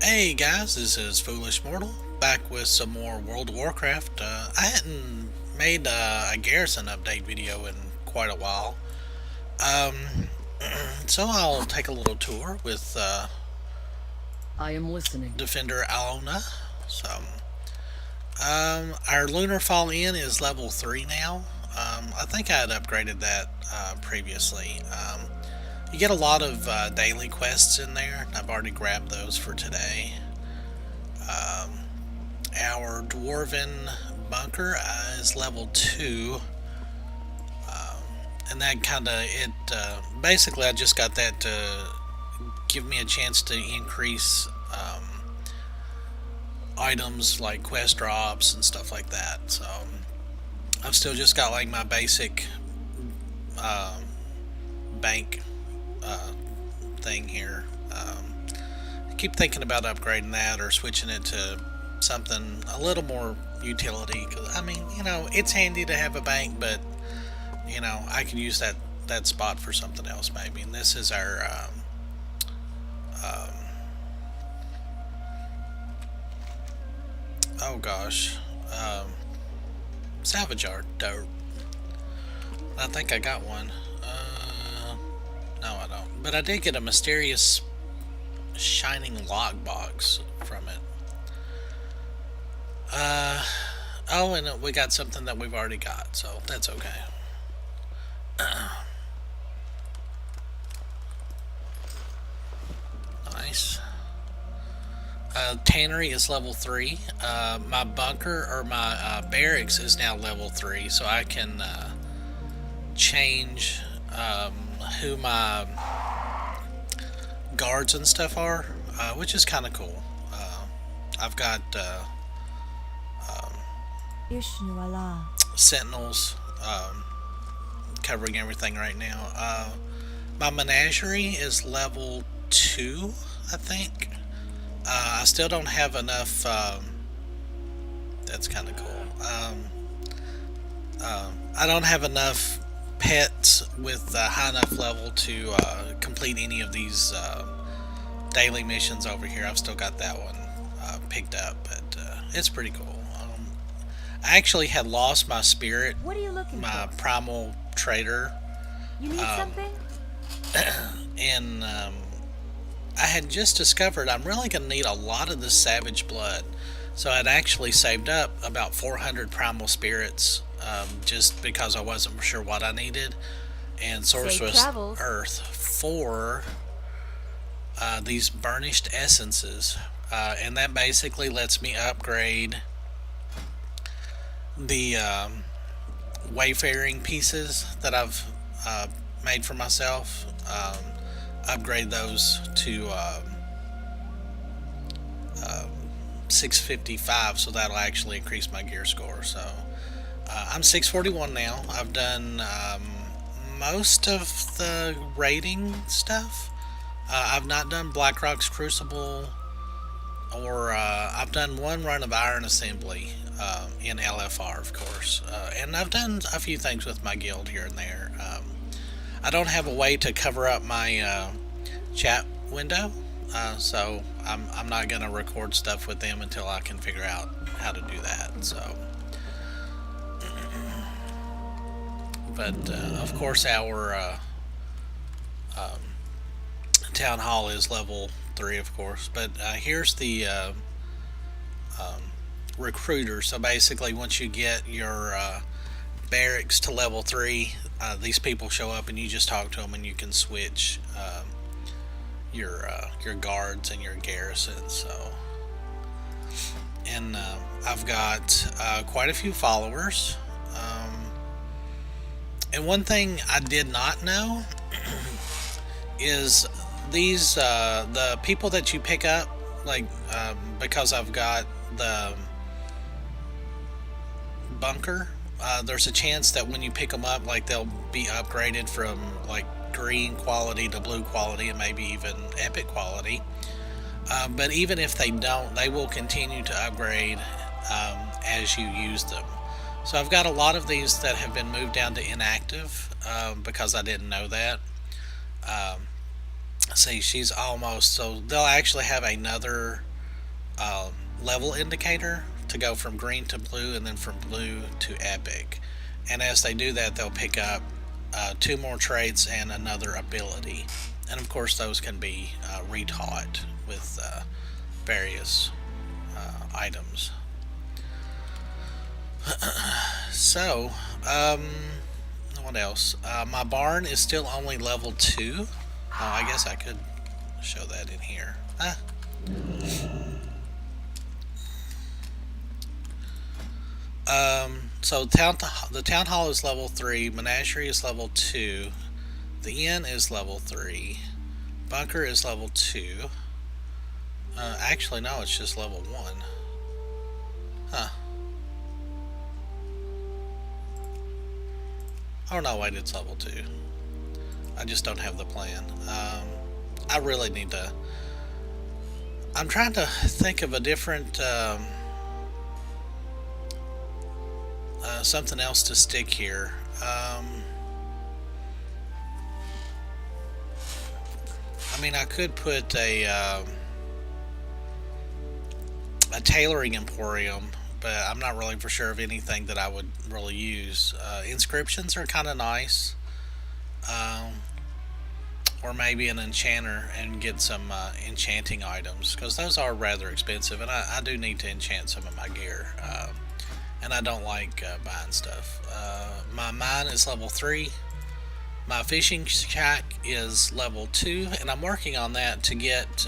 Hey guys, this is Foolish Mortal back with some more World of Warcraft. I hadn't made a garrison update video in quite a while, um, so I'll take a little tour with I am listening. Defender Alona. So, our Lunar Fall Inn is level 3 now. I think I had upgraded that previously. You get a lot of daily quests in there. I've already grabbed those for today. Um, our dwarven bunker is level 2, and that kind of it basically I just got that to give me a chance to increase items like quest drops and stuff like that. So I've still just got like my basic um, bank uh, thing here. I keep thinking about upgrading that or switching it to something a little more utility, because I mean, it's handy to have a bank, but I could use that spot for something else maybe. And this is our um, oh gosh, um, salvage art dope. I think I got one. No, I don't. But I did get a mysterious shining lockbox from it. Uh, oh, and we got something that we've already got, so that's okay. Nice. Tannery is level 3. My bunker or my barracks is now level 3, so I can change who my guards and stuff are, which is kind of cool. I've got um, sentinels covering everything right now. My menagerie is level 2, I think. I still don't have enough. That's kind of cool. I don't have enough pets with a high enough level to complete any of these daily missions over here. I've still got that one picked up, but it's pretty cool. I actually had lost my spirit, What are you looking my for? primal trader, You need um, something? and I had just discovered I'm really going to need a lot of this savage blood. So I'd actually saved up about 400 primal spirits, just because I wasn't sure what I needed, and Safe sorceress travels. earth for these burnished essences, and that basically lets me upgrade the wayfaring pieces that I've made for myself. Upgrade those to 655, so that'll actually increase my gear score. So I'm 641 now. I've done most of the raiding stuff. I've not done Blackrock's Crucible, or I've done one run of Iron Assembly in LFR, of course, and I've done a few things with my guild here and there. I don't have a way to cover up my chat window, so I'm not going to record stuff with them until I can figure out how to do that. So, but of course, our um, town hall is level 3, of course. But here's the um, recruiter. So basically, once you get your barracks to level 3, these people show up and you just talk to them and you can switch your guards and your garrisons. So, and I've got quite a few followers. And one thing I did not know is these the people that you pick up, like because I've got the bunker. There's a chance that when you pick them up, like they'll be upgraded from like green quality to blue quality and maybe even epic quality. But even if they don't, they will continue to upgrade as you use them. So I've got a lot of these that have been moved down to inactive because I didn't know that. Um, see, she's almost, so they'll actually have another level indicator to go from green to blue and then from blue to epic. And as they do that, they'll pick up 2 more traits and another ability. And of course, those can be retaught with various items. So, what else? My barn is still only level 2. Oh, I guess I could show that in here. So the town hall is level 3, menagerie is level 2, the inn is level 3, bunker is level 2. Actually, no, it's just level 1. Huh. Oh no, wait, it's level 2. I just don't have the plan. I really need to... I'm trying to think of a different... something else to stick here. I mean, I could put a tailoring emporium, but I'm not really for sure of anything that I would really use. Inscriptions are kind of nice. Or maybe an enchanter and get some enchanting items, because those are rather expensive, and I do need to enchant some of my gear. And I don't like buying stuff. My mine is level 3. My fishing shack is level 2, and I'm working on that to get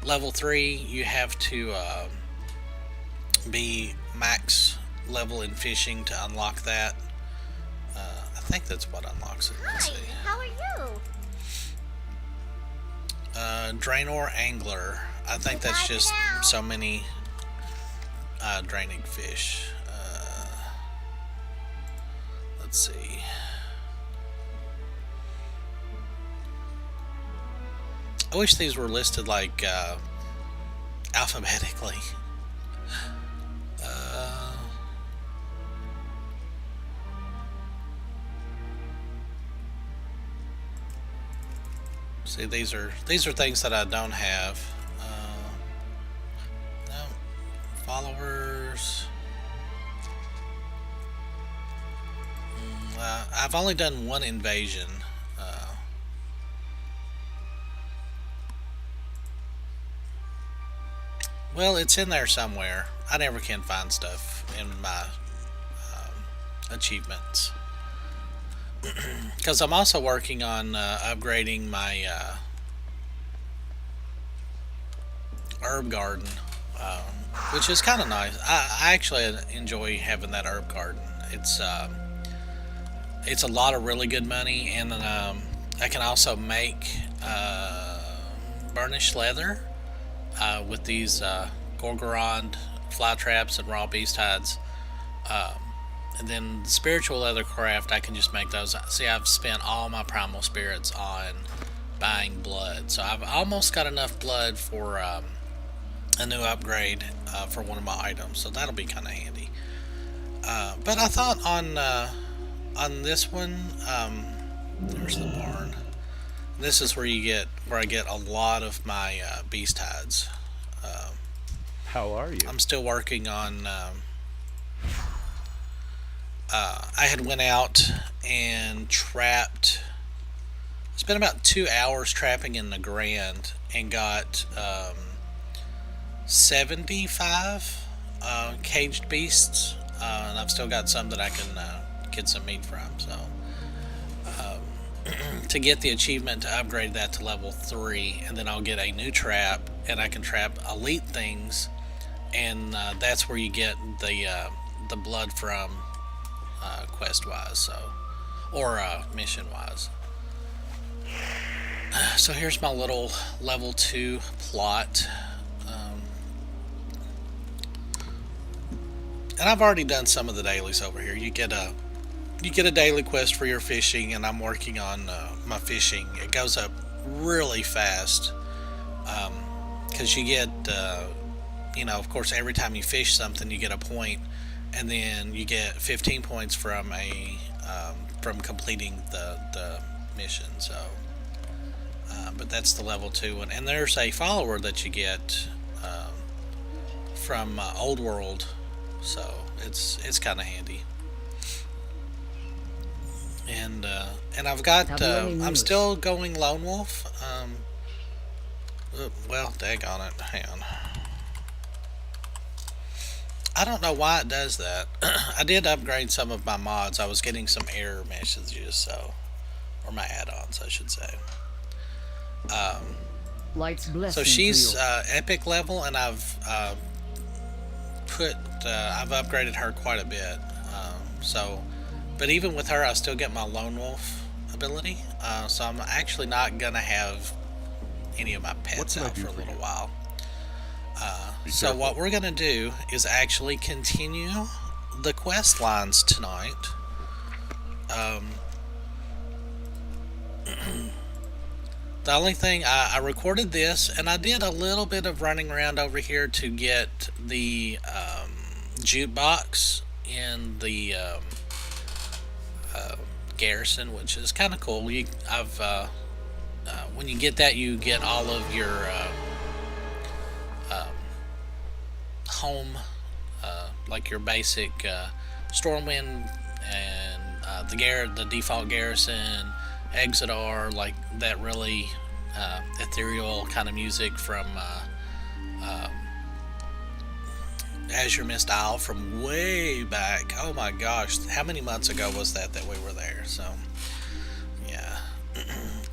level 3. You have to be max level in fishing to unlock that. I think that's what unlocks it. Let's see. How are you? Draenei Angler. I think that's just so many Draenei fish. Let's see. I wish these were listed like alphabetically. See, these are things that I don't have. No followers. I've only done one invasion. Well, it's in there somewhere. I never can find stuff in my achievements. Because I'm also working on upgrading my herb garden, which is kind of nice. I actually enjoy having that herb garden. It's a lot of really good money, and I can also make burnished leather with these Gorgorond fly traps and raw beast hides. And then the spiritual leather craft, I can just make those. See, I've spent all my primal spirits on buying blood, so I've almost got enough blood for a new upgrade for one of my items, so that'll be kind of handy. But I thought on this one, there's the barn. This is where I get a lot of my beast hides. How are you? I'm still working on. I had went out and trapped. Spent about 2 hours trapping in the Grand and got 75 caged beasts, and I've still got some that I can get some meat from. So to get the achievement to upgrade that to level 3, and then I'll get a new trap, and I can trap elite things, and that's where you get the blood from. Quest wise, so, or mission wise. So here's my little level 2 plot, and I've already done some of the dailies over here. You get a daily quest for your fishing, and I'm working on my fishing. It goes up really fast because you get of course, every time you fish something, you get a point. And then you get 15 points from from completing the mission. So, but that's the level 2 one. And there's a follower that you get from Old World, so it's kind of handy. And I've got I'm still going Lone Wolf. Well, daggone it, hang on. I don't know why it does that. I did upgrade some of my mods. I was getting some error messages, so, or my add-ons, I should say. So she's epic level, and I've upgraded her quite a bit. But even with her, I still get my Lone Wolf ability. So I'm actually not gonna have any of my pets out for a little while. So what we're gonna do is actually continue the quest lines tonight. The only thing, I recorded this, and I did a little bit of running around over here to get the jukebox in the garrison, which is kind of cool. When you get that, you get all of your home, like your basic Stormwind and the default garrison, Exodar, like that really ethereal kind of music from Azure Mist Isle from way back. Oh my gosh, how many months ago was that we were there? So yeah.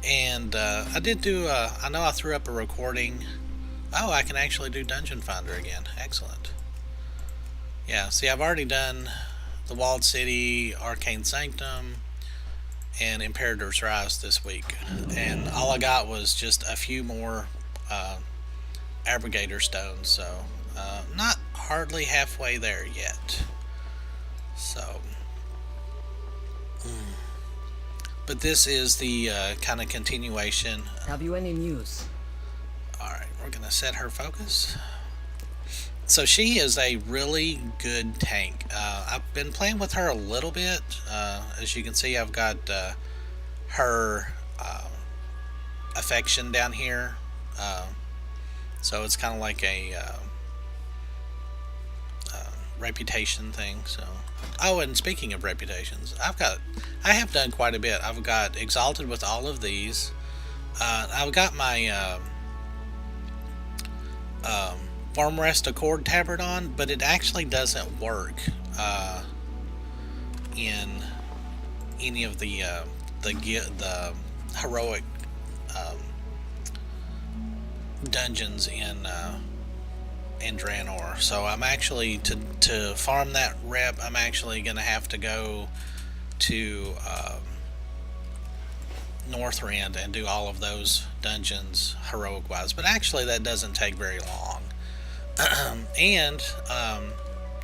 And I did do I know I threw up a recording. Oh, I can actually do Dungeon Finder again. Excellent. Yeah, see, I've already done the Walled City, Arcane Sanctum, and Imperator's Rise this week, and all I got was just a few more Abrogator stones, so not hardly halfway there yet. So, but this is the kind of continuation. Have you any news? Alright, we're gonna set her focus. So she is a really good tank. I've been playing with her a little bit. As you can see, I've got her affection down here. So it's kind of like a reputation thing. So, oh, and speaking of reputations, I have done quite a bit. I've got exalted with all of these. I've got my Farmrest Accord tabard on, but it actually doesn't work in any of the heroic dungeons in Draenei. So I'm actually to farm that rep. I'm actually gonna have to go to Northrend and do all of those dungeons heroic wise. But actually, that doesn't take very long. And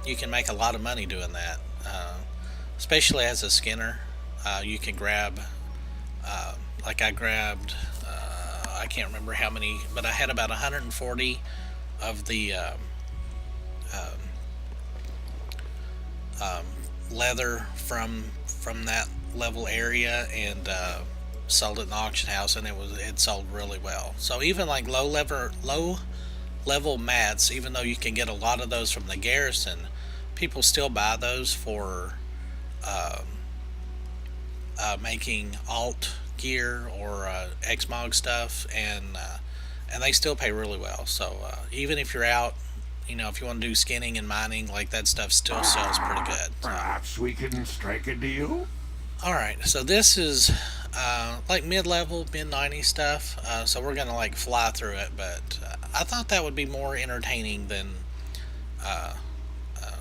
you can make a lot of money doing that, especially as a skinner. You can grab, like I grabbed, I can't remember how many, but I had about 140 of the leather from that level area, and sold it in the auction house, and it sold really well. So even like low level mats, even though you can get a lot of those from the garrison, people still buy those for making alt gear or Xmog stuff, and they still pay really well. So even if you're out, if you want to do skinning and mining, like that stuff still sells pretty good. Perhaps we can strike a deal? Alright, so this is like mid-level, mid-90 stuff, so we're gonna like fly through it, but I thought that would be more entertaining than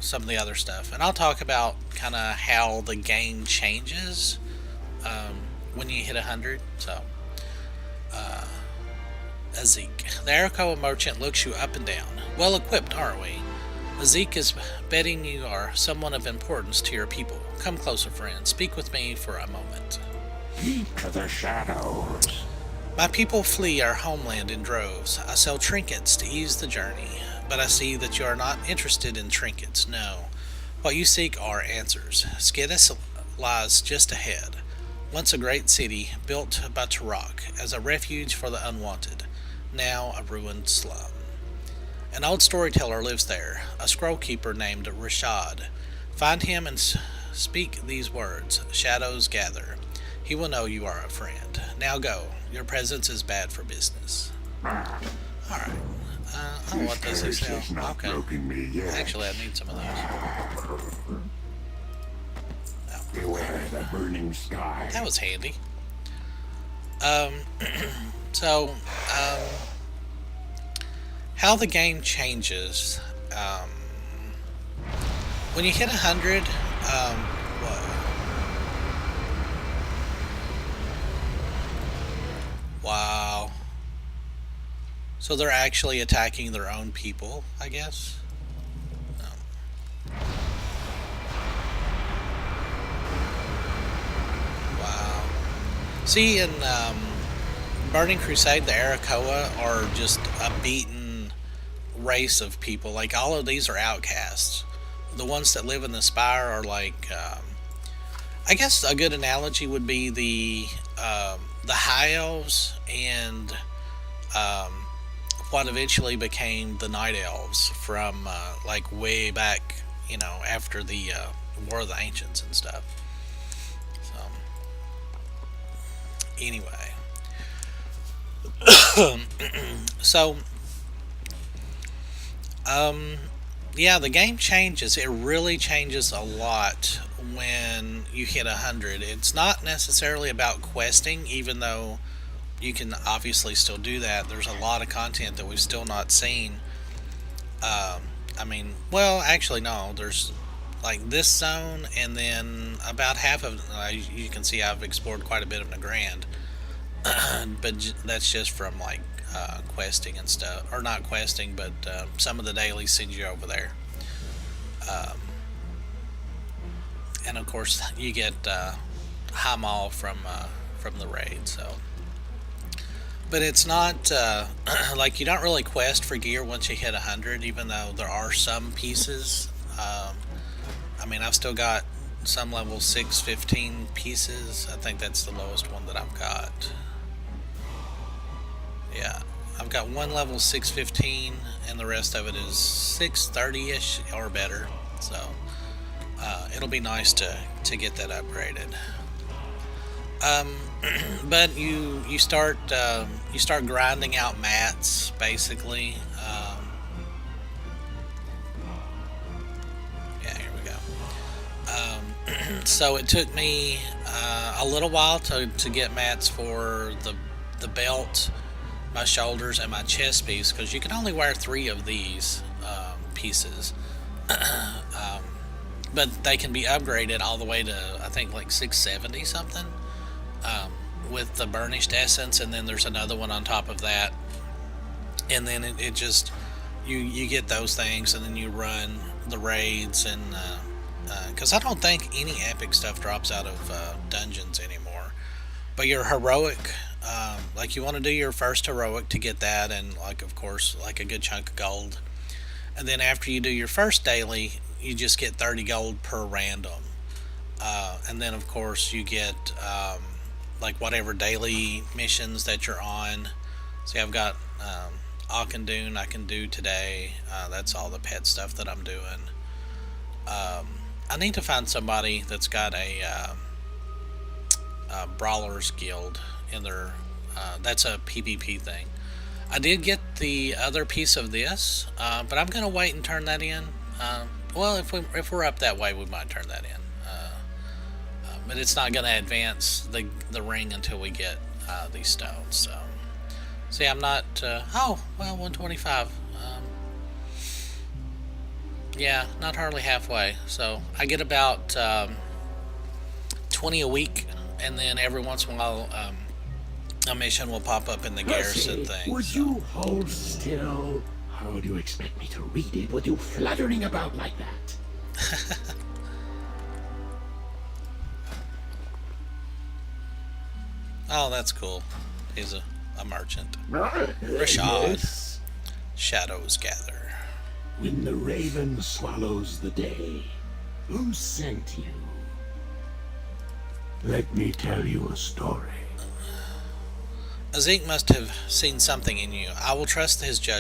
some of the other stuff. And I'll talk about kind of how the game changes when you hit 100. So, Azik. The Arakoa merchant looks you up and down. Well equipped, aren't we? Azik is betting you are someone of importance to your people. Come closer, friend. Speak with me for a moment. Keep to the shadows. My people flee our homeland in droves. I sell trinkets to ease the journey, but I see that you are not interested in trinkets, no. What you seek are answers. Skidus lies just ahead, once a great city built by Tarak as a refuge for the unwanted, now a ruined slum. An old storyteller lives there, a scroll keeper named Rashad. Find him and speak these words, shadows gather. He will know you are a friend. Now go. Your presence is bad for business. Alright. Oh, what does he sell? Okay. Actually, I need some of those. Beware the burning sky. That was handy. So, how the game changes. When you hit 100, whoa. Wow. So they're actually attacking their own people, I guess. Wow. See, in Burning Crusade, the Arakoa are just a beaten race of people. Like, all of these are outcasts. The ones that live in the Spire are like, I guess a good analogy would be the High Elves and what eventually became the Night Elves from like way back, you know, after the War of the Ancients and stuff. So, anyway. So, yeah, the game changes. It really changes a lot when you hit 100. It's not necessarily about questing, even though you can obviously still do that. There's a lot of content that we've still not seen. I mean, well, actually, no. There's like this zone, and then about half of you can see I've explored quite a bit of Nagrand. But that's just from like questing and stuff, or not questing, but some of the dailies send you over there. And of course, you get Hamal from the raid. So, but it's not like you don't really quest for gear once you hit 100, even though there are some pieces. I mean, I've still got some level 615 pieces. I think that's the lowest one that I've got. Yeah, I've got one level 615, and the rest of it is 630-ish or better. So it'll be nice to get that upgraded. But you start grinding out mats basically. Yeah, here we go. So it took me a little while to get mats for the belt, my shoulders, and my chest piece, because you can only wear 3 of these pieces. But they can be upgraded all the way to, I think, like 670 something, with the burnished essence, and then there's another one on top of that, and then it just you get those things, and then you run the raids, and because I don't think any epic stuff drops out of dungeons anymore. But your heroic, like you want to do your first heroic to get that, and like of course like a good chunk of gold, and then after you do your first daily, you just get 30 gold per random, and then of course you get like whatever daily missions that you're on. See, I've got Auchendoon I can do today. That's all the pet stuff that I'm doing. I need to find somebody that's got a Brawlers Guild in their that's a PvP thing. I did get the other piece of this, but I'm gonna wait and turn that in. Well, if we're up that way, we might turn that in. But it's not gonna advance the ring until we get these stones. So, see, I'm not. Oh, well, 125. Yeah, not hardly halfway. So I get about 20 a week, and then every once in a while, a mission will pop up in the garrison thing. Would you hold still? How do you expect me to read it with you fluttering about like that? Oh, that's cool. He's a merchant. Rashad. Yes. Shadows gather. When the raven swallows the day, who sent you? Let me tell you a story. Zeke must have seen something in you. I will trust his judgment.